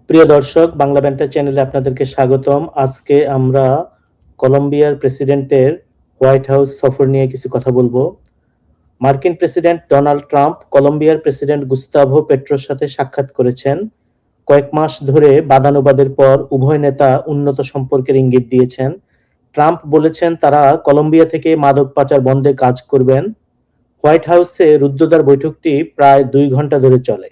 প্রিয় দর্শক, বাংলা ব্যান্টার চ্যানেলে আপনাদেরকে স্বাগতম। আজকে আমরা কলম্বিয়ার প্রেসিডেন্টের হোয়াইট হাউস সফর নিয়ে কিছু কথা বলবো। মার্কিন প্রেসিডেন্ট ডোনাল্ড ট্রাম্প কলম্বিয়ার প্রেসিডেন্ট গুস্তাভো পেট্রোর সাথে সাক্ষাৎ করেছেন। কয়েক মাস ধরে বাদানুবাদের পর উভয় নেতা উন্নত সম্পর্কের ইঙ্গিত দিয়েছেন। ট্রাম্প বলেছেন তারা কলম্বিয়া থেকে মাদক পাচার বন্ধে কাজ করবেন। হোয়াইট হাউসে রুদ্ধদ্বার বৈঠকটি প্রায় 2 ঘন্টা ধরে চলে।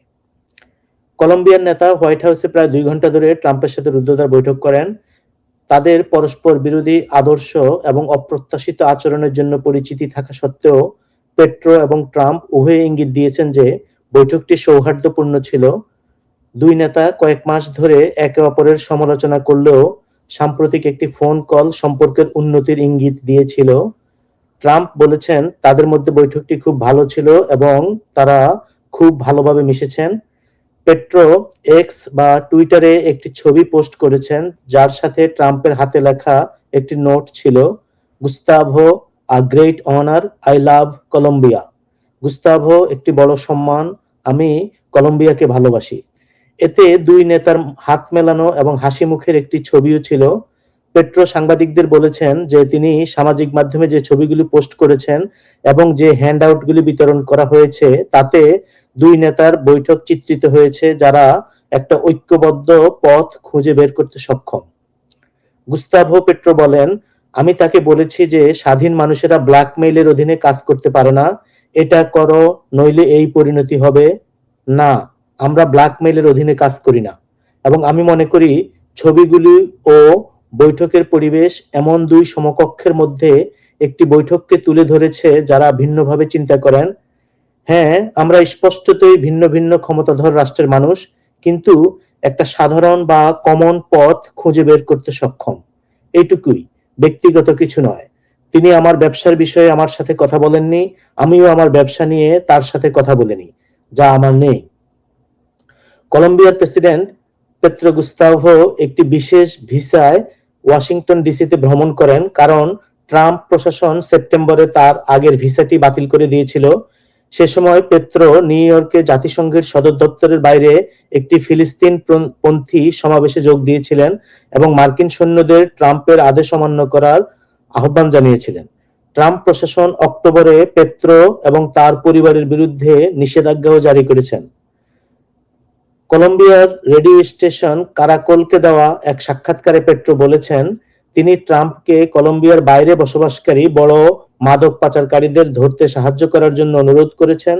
কলম্বিয়ার নেতা হোয়াইট হাউসে প্রায় 2 ঘন্টা ধরে ট্রাম্পের সাথে রুদ্ধদ্বার বৈঠক করেন। তাদের পরস্পর বিরোধী আদর্শ এবং অপ্রত্যাশিত আচরণের জন্য পরিচিতি থাকা সত্ত্বেও পেট্রো এবং ট্রাম্প উভয়ে ইঙ্গিত দিয়েছেন যে বৈঠকটি সৌহার্দ্যপূর্ণ ছিল। দুই নেতা কয়েক মাস ধরে একে অপরের সমালোচনা করলেও সাম্প্রতিক একটি ফোন কল সম্পর্কের উন্নতির ইঙ্গিত দিয়েছিল। ট্রাম্প বলেছেন তাদের মধ্যে বৈঠকটি খুব ভালো ছিল এবং তারা খুব ভালোভাবে মিশেছেন। পেট্রো এক্স বা টুইটারে একটি ছবি পোস্ট করেছেন যার সাথে ট্রাম্পের হাতে লেখা একটি নোট ছিল, Gustavo, a great honour, I love Colombia. Gustavo, একটি বড় সম্মান, আমি কলম্বিয়াকে ভালোবাসি। এতে দুই নেতার হাত মেলানো এবং হাসি মুখের একটি ছবিও ছিল। পেট্রো সাংবাদিকদের বলেছেন যে তিনি সামাজিক মাধ্যমে যে ছবিগুলি পোস্ট করেছেন এবং যে হ্যান্ডআউটগুলি বিতরণ করা হয়েছে তাতে দুই নেতার বৈঠক চিত্রিত হয়েছে যারা একটা ঐক্যবদ্ধ পথ খুঁজে বের করতে সক্ষম। গুস্তাভো পেট্রো বলেন, আমি তাকে বলেছি যে স্বাধীন মানুষেরা ব্ল্যাকমেইলের অধীনে কাজ করতে পারে না, এটা করো নইলে এই পরিণতি হবে। না, আমরা ব্ল্যাকমেইলের অধীনে কাজ করি না। এবং আমি মনে করি ছবিগুলি ও বৈঠকের পরিবেশ এমন দুই সমকক্ষের মধ্যে একটি বৈঠককে তুলে ধরেছে যারা ভিন্নভাবে চিন্তা করেন। হ্যাঁ, আমরা স্পষ্টতই ভিন্ন ভিন্ন ক্ষমতাধর রাষ্ট্রের মানুষ, কিন্তু একটা সাধারণ বা কমন পথ খুঁজে বের করতে সক্ষম। এইটুকুই, ব্যক্তিগত কিছু নয়। তিনি আমার ব্যবসার বিষয়ে আমার সাথে কথা বলেননি, আমিও আমার ব্যবসা নিয়ে তার সাথে কথা বলিনি, যা আমার নেই। কলম্বিয়ার প্রেসিডেন্ট পেট্রো গুস্তাভো একটি বিশেষ ভিসায় ওয়াশিংটন ডিসিতে ভ্রমণ করেন কারণ ট্রাম্প প্রশাসন সেপ্টেম্বরে তার আগের ভিসাটি বাতিল করে দিয়েছিল। সে সময় পেট্রো নিউ ইয়র্কে জাতিসংঘের সদর দপ্তরের বাইরে একটি ফিলিস্তিন পন্থী সমাবেশে যোগ দিয়েছিলেন এবং মার্কিন সৈন্যদের ট্রাম্পের আদেশ অমান্য করার আহ্বান জানিয়েছিলেন। ট্রাম্প প্রশাসন অক্টোবরে পেট্রো এবং তার পরিবারের বিরুদ্ধে নিষেধাজ্ঞাও জারি করেছেন। কলম্বিয়ার রেডিও স্টেশন কারাকলকে দেওয়া এক সাক্ষাৎকারে পেট্রো বলেছেন তিনি ট্রাম্পকে কলম্বিয়ার বাইরে বসবাসকারী বড় মাদক পাচারকারীদের ধরতে সাহায্য করার জন্য অনুরোধ করেছেন।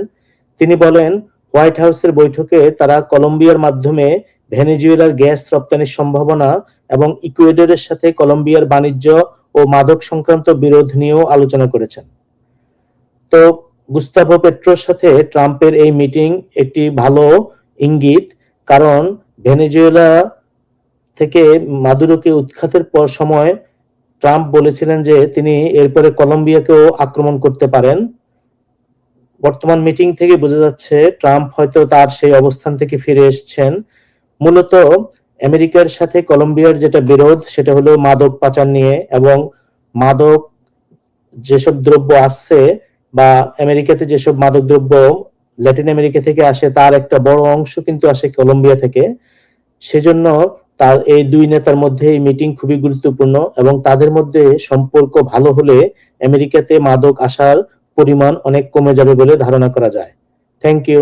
তিনি বলেন, হোয়াইট হাউসের বৈঠকে তারা কলম্বিয়ার মাধ্যমে ভেনেজুয়েলার গ্যাস রপ্তানির সম্ভাবনা এবং ইকুয়েডরের সাথে কলম্বিয়ার বাণিজ্য ও মাদক সংক্রান্ত বিরোধ নিয়েও আলোচনা করেছেন। তো গুস্তাভো পেট্রোর সাথে ট্রাম্পের এই মিটিং একটি ভালো ইঙ্গিত, কারণ ভেনেজুয়েলা থেকে মাদুরোকে উৎখাতের পর সময় ট্রাম্প বলেছিলেন যে তিনি এরপরে কলম্বিয়াকেও আক্রমণ করতে পারেন। বর্তমান মিটিং থেকে বোঝা যাচ্ছে ট্রাম্প হয়তো তার সেই অবস্থান থেকে ফিরে এসেছেন। মূলত আমেরিকার সাথে কলম্বিয়ার যেটা বিরোধ সেটা হলো মাদক পাচার নিয়ে, এবং মাদক যেসব দ্রব্য আসছে বা আমেরিকাতে যেসব মাদক দ্রব্য ল্যাটিন আমেরিকা থেকে আসে তার একটা বড় অংশ কিন্তু আসে কলম্বিয়া থেকে। সেজন্য তার এই দুই নেতার মধ্যে এই মিটিং খুবই গুরুত্বপূর্ণ এবং তাদের মধ্যে সম্পর্ক ভালো হলে আমেরিকাতে মাদক আসার পরিমাণ অনেক কমে যাবে বলে ধারণা করা যায়। Thank you.